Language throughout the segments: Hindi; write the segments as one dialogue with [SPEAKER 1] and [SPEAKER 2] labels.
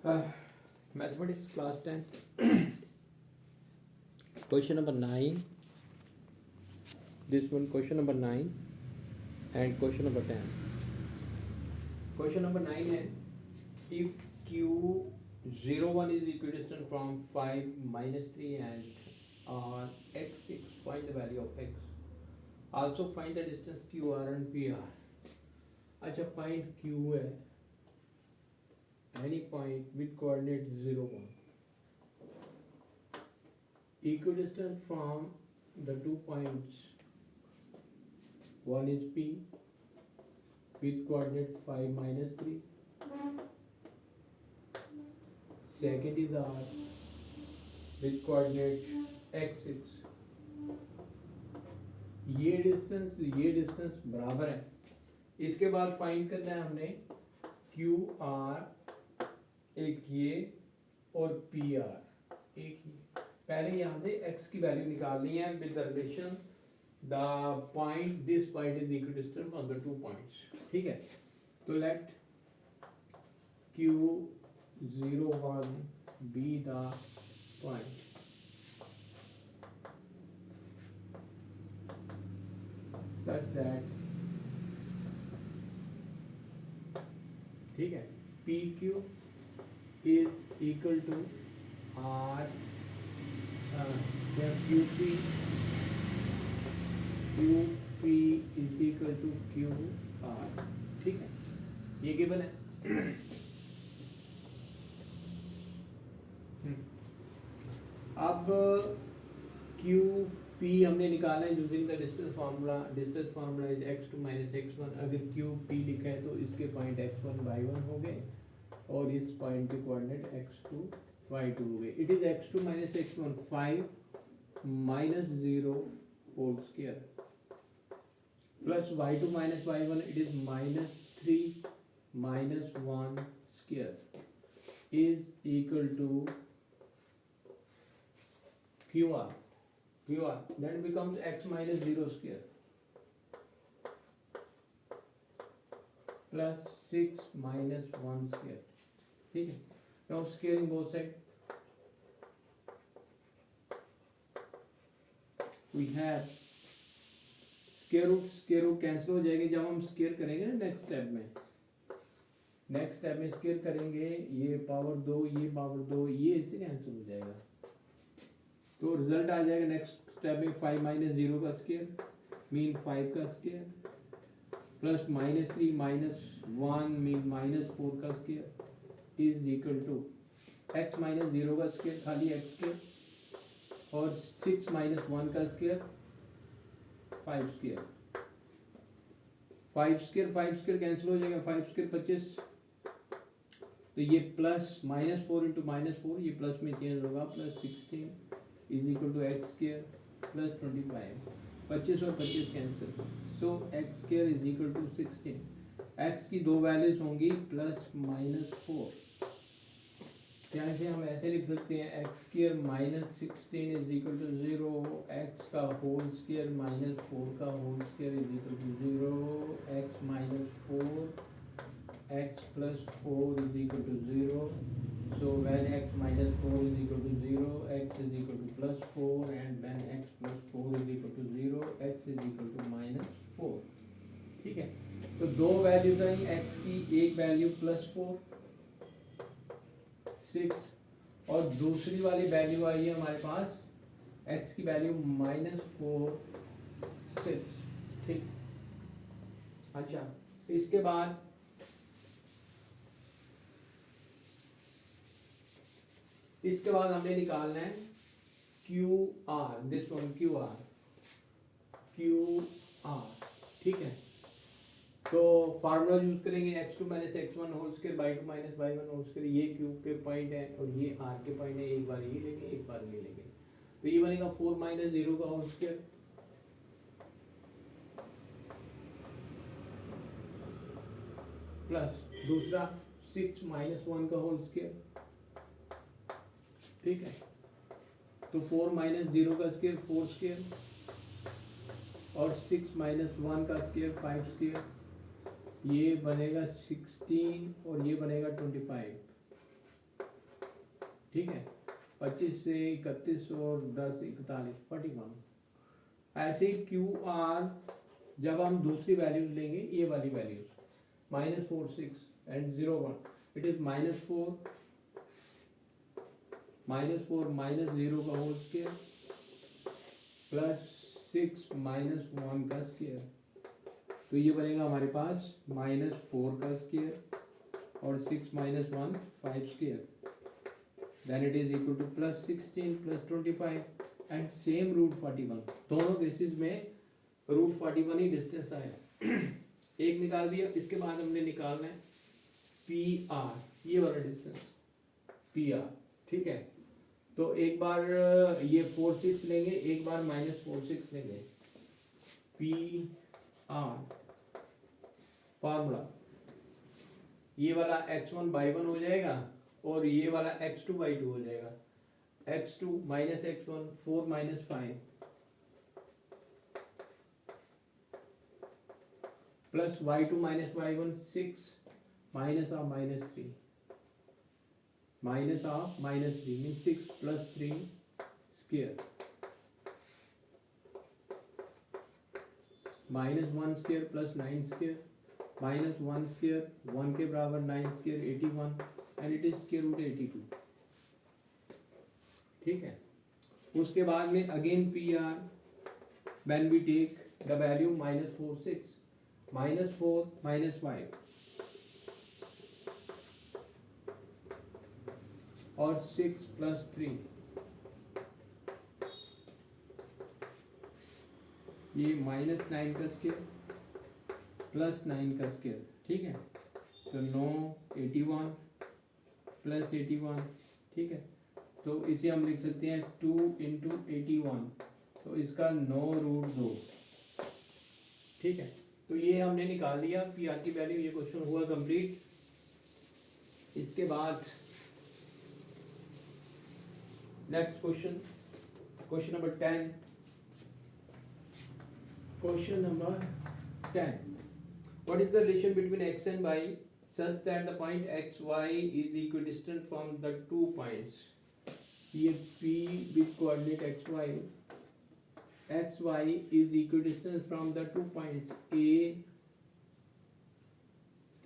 [SPEAKER 1] Mathematics class 10. Question number 9. This one question number 9 and question number 10. Question number 9 है if Q01 is equidistant from 5 minus 3 and x6, find the value of x. Also find the distance QR and PR. अच्छा point Q है any point with coordinate 0 1 equidistant from the 2 points. One is P with coordinate 5 minus 3. Second is R with coordinate x6. ये डिस्टेंस बराबर है. इसके बाद फाइंड करना है हमने क्यू आर एक ये और पी आर एक ये. पहले यहाँ से x की वैल्यू निकालनी है with the relation the point this point is equidistant from the 2 points. ठीक है, तो let Q01 be the point. Such that ठीक है PQ is equal to R QP is equal to QR. ठीक है, ये गिवन है. अब QP हमने निकाला है using the distance formula. Distance formula is x2 minus x1. अगर QP लिखा है तो इसके पॉइंट x1 y1 हो गए और इस पॉइंट के कोऑर्डिनेट x2 y2 हो गए. It is x2 minus x1 5 minus 0 whole square plus y2 minus y1 it is minus 3 minus 1 square is equal to QR. Then it becomes x minus 0 square plus 6 minus 1 square. ठीक है, now squaring both sides. We have square root cancel हो जाएगी जब हम स्क्वायर करेंगे ना नेक्स्ट स्टेप में स्क्वायर करेंगे. ये पावर 2 ये पावर 2 ये इससे कैंसिल हो जाएगा. तो रिजल्ट आ जाएगा नेक्स्ट स्टेप में 5 माइनस 0 का स्क्वायर मीन 5 का square plus minus 3 minus 1 mean minus 4 का square is equal to x minus 0 का स्क्वायर खाली x स्क्वायर और 6 माइनस 1 का स्क्वायर 5 स्क्वायर. 5 स्क्वायर कैंसिल हो जाएगा. 5 स्क्वायर 25. तो ये प्लस माइनस 4 इंटू माइनस 4 ये प्लस में चेंज होगा plus 16 is equal to x square plus 25. 25 और 25 cancel. So x square is equal to 16. X की दो वैल्यूज होंगी प्लस माइनस 4. जैसे हम ऐसे लिख सकते हैं x square minus 16 is equal to 0. X का होल स्क्वायर माइनस 4 का whole square is equal to 0. X minus 4 x plus 4 is equal to 0. So when x minus 4 is equal to 0, x is equal to plus 4, and when x plus 4 is equal to 0, x is equal to minus 4. ठीक है, तो दो वैल्यूज आई x की. एक वैल्यू प्लस 4 6 और दूसरी वाली वैल्यू आई है हमारे पास x की वैल्यू माइनस 4 6. ठीक, अच्छा इसके बाद हमने निकालना है Q R. This one Q R. ठीक है, तो फार्मूला यूज करेंगे x2 minus x1 whole square by 2 minus y1 whole square. ये क्यू के पॉइंट है और ये आर के पॉइंट है. एक बार ये लेंगे एक बार ये लेंगे तो ये बनेगा 4 माइनस 0 का होल स्क्वायर प्लस दूसरा 6 माइनस 1 का होल स्क्वायर. ठीक है, तो 4 माइनस 0 का स्क्वायर 4 स्क्वायर और 6 माइनस 1 का स्क्वायर 5 स्क्वायर. ये बनेगा 16 और ये बनेगा 25. ठीक है, 25 से 31 और 10 41 41। ऐसे क्यू आर जब हम दूसरी वैल्यूज लेंगे, ये वाली वैल्यूज -4 6 एंड 0 1, इट इज -4 -0 का होल स्क्वायर प्लस 6 -1 का स्क्वायर, तो ये बनेगा हमारे पास -4 का स्क्वायर और 6 -1 5 square, then it is equal to +16 +25 and same √41। दोनों केसेस में √41 ही डिस्टेंस आया। एक निकाल दिया, इसके बाद हमने निकालना है PR, ये वाला डिस्टेंस PR, ठीक है। तो एक बार ये 4 6 लेंगे, एक बार -4 6 लेंगे। PR फार्मूला, ये वाला x1/1 हो जाएगा और ये वाला x2/2 हो जाएगा। x2 - x1 4 - 5 plus y2 - y1 6 minus of -3 minus of -3 means 6 plus 3 square -1 square plus 9 square -1 square 1 के बराबर 9 square 81 and it is square root 82, ठीक है। उसके बाद में again PR when we take the value -4 6 -4 -5 और 6 plus 3, ये -9 का स्क्वायर प्लस 9 का स्क्वायर, ठीक है। तो 9 81 प्लस 81, ठीक है। तो इसे हम लिख सकते हैं 2 × 81, तो इसका 9√2, ठीक है। तो ये हमने निकाल लिया PR की वैल्यू, ये क्वेश्चन हुआ कंप्लीट। इसके बाद next question, question number 10। Question number 10, what is the relation between x and y such that the point xy is equidistant from the 2 points? ये P with coordinate xy is equidistant from the 2 points A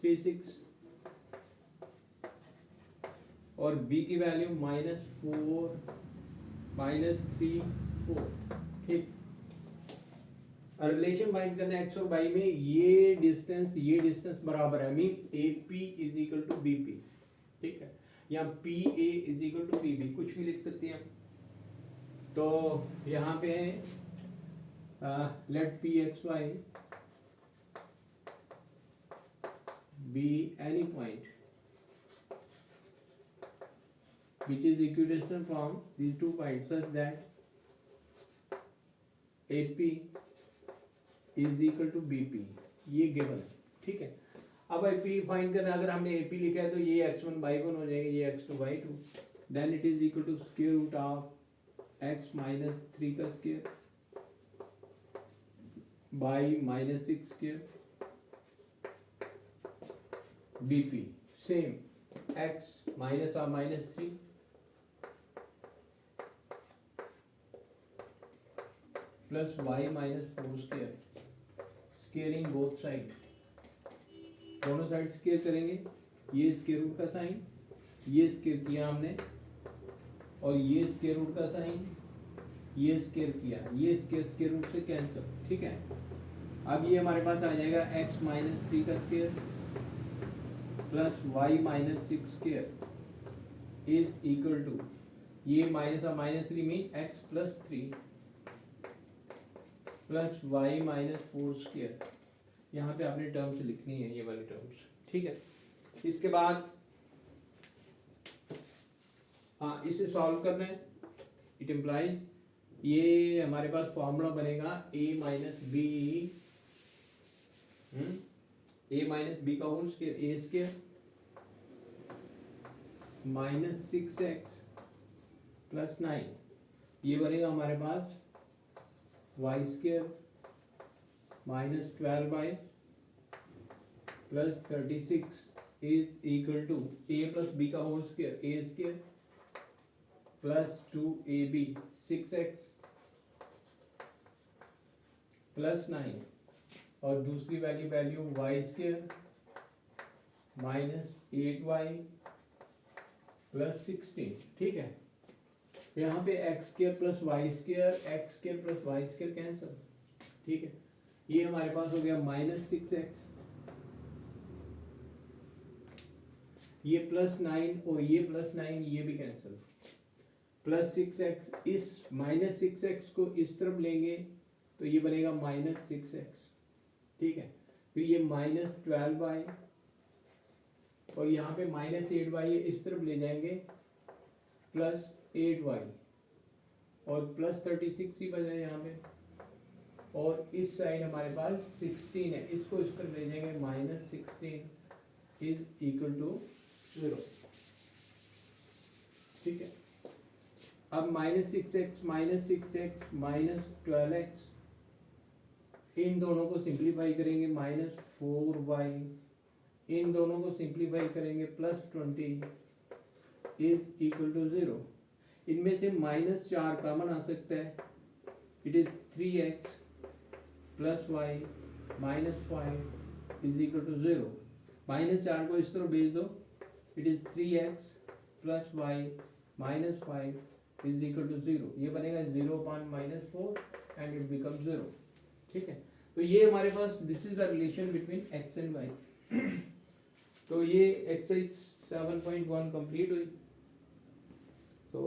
[SPEAKER 1] 3 6 और B की वैल्यू -4 -3 4, ठीक। रिलेशन फाइंड करना एक्स और वाई में, ये डिस्टेंस बराबर है, मीन AP = BP, ठीक है। या PA = PB, कुछ भी लिख सकते हैं। तो यहाँ पे है late PXY be any point which is equidistant from these 2 points such that AP = BP, ये गिवन है, ठीक है। अब AP फाइंड करना, अगर हमने AP लिखा है तो ये x1/1 हो जाएगा, ये x2/2, then it is equal to square root of x - 3 का square by -6 square BP, same x -3 plus y -4 square, squaring both side, दोनों साइड स्क्वेयर करेंगे। ये स्क्वेयर रूट का साइन, ये स्क्वेयर किया हमने, और ये स्क्वेयर रूट का साइन, ये स्क्वेयर किया, ये स्क्वेयर रूट से कैंसिल, ठीक है। अब ये हमारे पास आ जाएगा x -3 का square plus y -6 square is equal to, ये -3 mean x + 3 plus y -4 square. यहाँ पे आपने टर्म्स लिखनी है, ये वाली टर्म्स, ठीक है। इसके बाद हाँ, इसे सॉल्व करना है। इट इम्प्लाइज, ये हमारे पास फॉर्मूला बनेगा a - b का whole square, a square -6x + 9, ये बनेगा हमारे पास y square -12y + 36 is equal to a + b का whole square, a square plus 2ab 6x plus 9 और दूसरी वैल्यू y square minus 8y plus 16। ठीक है, यहाँ पे x square plus y square cancel. ठीक है, ये हमारे पास हो गया माइनस 6x, ये प्लस 9 और ये प्लस 9 ये भी कैंसिल। प्लस 6x, इस माइनस 6x को इस तरफ लेंगे तो ये बनेगा माइनस 6x। ठीक है, फिर ये माइनस 12y और यहाँ पे माइनस 8y इस तरफ ले जाएंगे प्लस 8y और प्लस 36 ही बचा यहाँ पे, और इस साइड हमारे पास 16 है, इसको इस तरफ ले जाएंगे माइनस 16 इज इक्वल टू 0। ठीक है, अब माइनस 6x माइनस 12x, इन दोनों को सिंप्लीफाई करेंगे माइनस 4y, इन दोनों को सिंप्लीफाई करेंगे प्लस 20 इज इक्वल टू 0। इनमें से माइनस 4 कॉमन आ सकता है, it is 3x plus y minus 5 is equal to 0। Minus 4 को इस तरफ भेज दो, it is 3x plus y minus 5 is equal to 0। ये बनेगा 0/-4 एंड इट बिकम 0। ठीक है, तो ये हमारे पास this is the relation between x and y। तो ये एक्सरसाइज 7.1 कंप्लीट हुई। तो